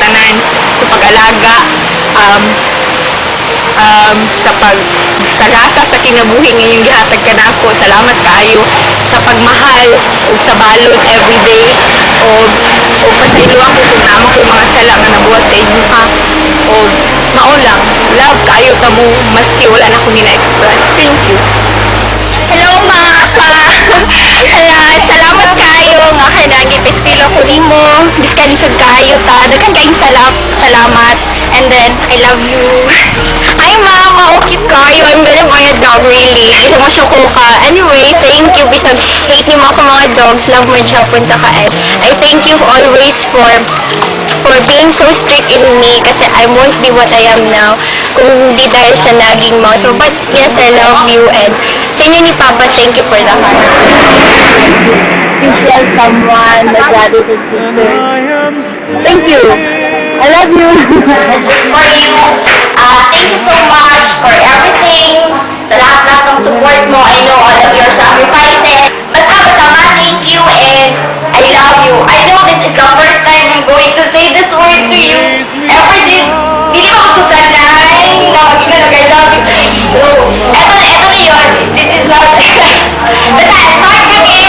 tanan, sa pag-alaga, sa pagsagasa sa kinabuhi ngayong gihatag ka nako. Salamat kaayo sa pagmahal o sa balot everyday o pasaylo ako kung naman ko mga sala nga nabuhat sa inyo ha. O mao lang, love kaayo ka mo maski wala na ko nina-express. Thank you. Hello mga pa! Salamat kayo nga kay nagipistilo ko nimo. Diskanisod kayo ta. Daghang kayong salamat. And then, I love you. Ay mama, okay kayo. I'm gonna buy a dog really. Ito mo suko ka. Anyway, thank you because hate mo ako mga dogs. Love mo siya punta ka. And I thank you always for being so strict in me kasi I won't be what I am now kung hindi dahil sa naging mo. So, but yes, I love you and sa inyo ni Papa, thank you for the heart. You tell someone that brother and sister. Thank you. I love you. For you, thank you so much for everything. Sa lahat ng support mo, I know all of your sacrifices. Basta, thank you and I love you. I know this is the first time I'm going to say this word to you. Ever did, hindi mo ako sanay. I love you. So, eto na yun. This is love. Basta, sorry kami.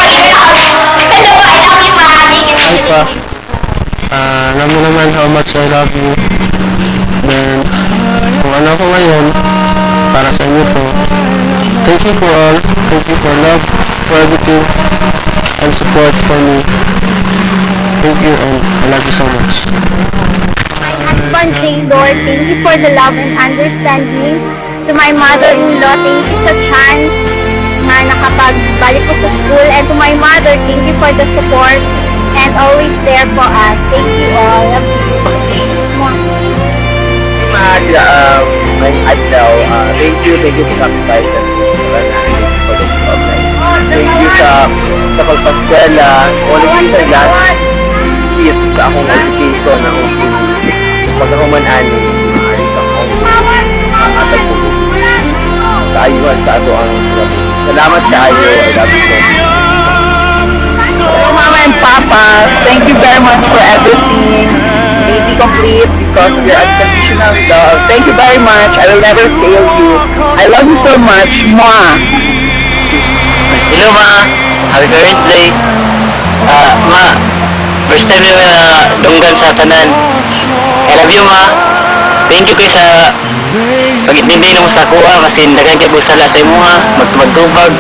Hello, I love you, ma. Thank you. Hi pa. Alam mo naman how much I love you. Then, kung ano ko ngayon, para sa inyo to. Thank you for all. Thank you for love, for everything, and support for me. Thank you and I love you so much. My husband, Taylor, thank you for the love and understanding. To my mother-in-law, thank you sa chance na nakapagbalik ko sa school. And to my mother, thank you for the support and always there for us. Thank you all. Love you. May adlaw, thank you sa sacrifices for the job. Thank you sa pagpaskwela, all of you sa lahat, kids sa akong education, na akong pag ako man ani, maaari ka akong atag po sa ayuhan sa ato ang salamat sa ayo, I love you so much. Hello, Mama and Papa. Thank you very much for everything. Baby complete because of your unconditional love. Thank you very much. I will never fail you. I love you so much. Mwah! Hello ma, happy parents day. Ma, first time na dunggan sa tanan. I love you ma. Thank you kayo sa pag-intindi mo sa kuha kasi dagan kayo sala sa imo ha, magtubag.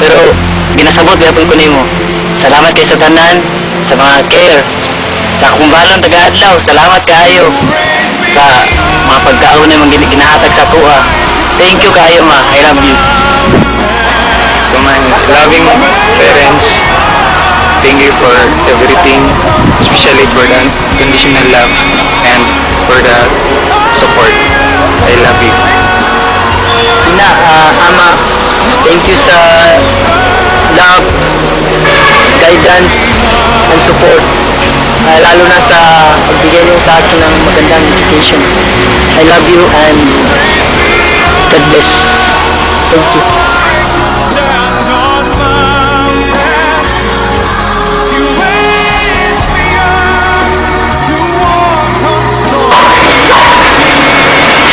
Pero ginasabot gyapon ko nimo. Salamat kayo sa tanan, sa mga care, sa kumbalon taga-adlaw. Salamat kayo sa mga pagkaon na mga ginahatag sa kuha. Thank you kayo ma, I love you. To my loving parents, thank you for everything, especially for the unconditional love and for the support. I love you. Ina, Ama, thank you sa love, guidance, and support. Lalo na sa pagbigay niyo sa akin ng magandang education. I love you and God bless. Thank you.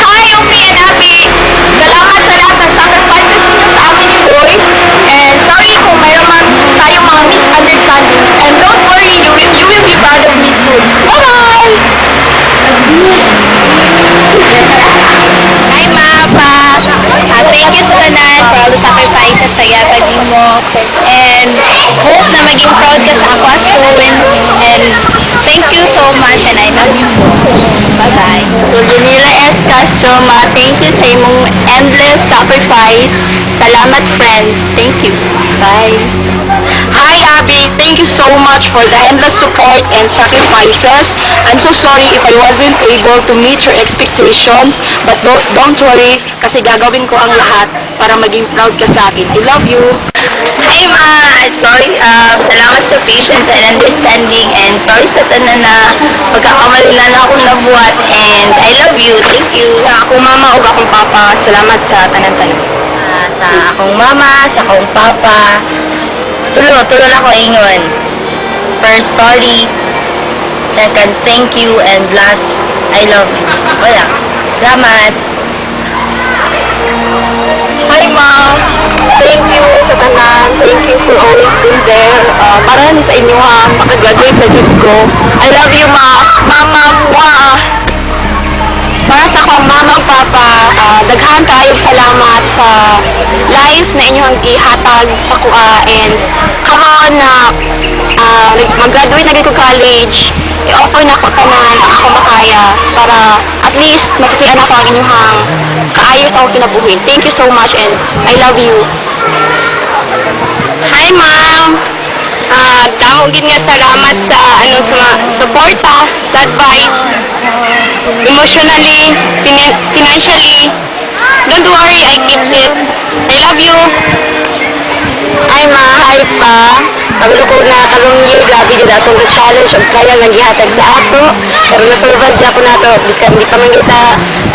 Hi, Umi and Abby! Salamat sa lahat ng sacrifices niyo sa amin ni Boy. And sorry kung mayroon man tayong mga misunderstandings. And don't worry, you will be proud of me soon. Bye-bye! Hi, Mapa! Thank you sa tanan for all the sacrifices sa yatag mo. And hope na maging proud ka sa ako as Owen. And thank you so much and I love you. Bye-bye. To Janila S. Castro, ma, thank you sa imong endless sacrifice. Salamat, friends. Thank you. Bye. Hi, Abby. Thank you so much for the endless support and sacrifices. I'm so sorry if I wasn't able to meet your expectations, but don't worry kasi gagawin ko ang lahat para maging proud ka sa akin. I love you. Hi, Ma. Sorry. Salamat sa patience and understanding and sorry sa tanan na pagkakamali na akong nabuhat and I love you. Thank you. Sa akong mama o akong papa, salamat sa tanan-tanan. Sa akong mama, sa akong papa, tulo na ako ingon. First story, Second, thank you. And last, I love you. Wala. Salamat. Hi, Mom. Thank you sa tanan. Thank you for always being there. Para sa inyo ha, makagraduate na dyan ko. I love you, Ma. Mama, mwah. Para sa akong mama ug papa, daghan kayo salamat sa life na inyong gihatag sa kuha and come on na mag-graduate na dito college, i-offer na ako tanan ang ako makaya para at least matutuyan ako ang inyong kaayos akong kinabuhi. Thank you so much and I love you. Hi, Ma'am! Damo gid nga salamat sa suporta, sa advice, emotionally, financially. Don't worry, I keep it. I love you. Hi, Ma. Hi, Pa. Paglo ko na karong year, grabe gid atong challenge ug kaya nga gihatag sa ato. Pero nasulbad siya ko nato, di pa man kita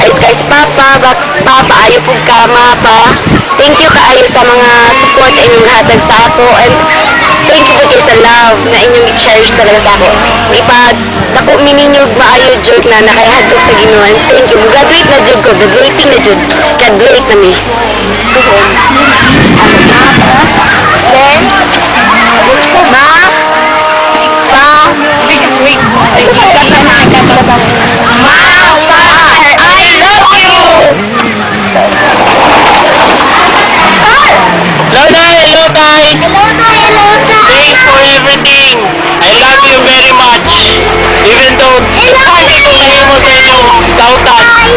ay kay Papa, Papa ayo pud ka, Ma, Pa. Thank you kaayo sa mga support na inyong hatag sa ako and thank you po sa love na inyong i-cherish talaga sa ako. Ipag, dako mininyog maayo jud na nakayahadlok sa Ginoo. Thank you. Graduate na jud ko. Graduating na jud. Graduate na mi. Tuhon. Ano na? Then, Ma? Pa? Wait. Ay, kata na. Ma! Pa! I love you! Hello, Day! Hello, Day! Thanks for everything. I love you very much. Even though hindi ko ngayon mo sa iyong kautan,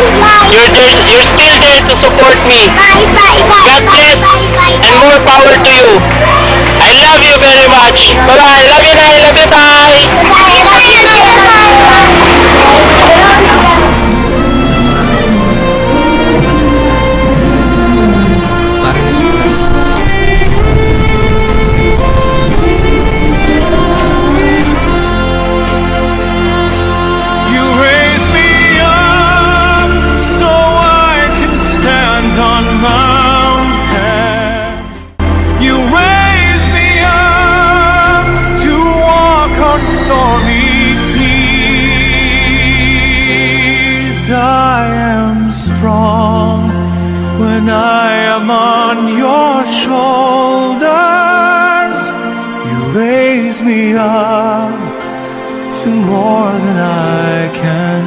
you're still there to support me. God bless and more power to you. I love you very much. Bye-bye. Love you, Day. Love you, Day. You raise me up so I can stand on mountains. You raise me up to walk on stormy seas. I am strong when I am on your shoulders. You raise me up to more than I can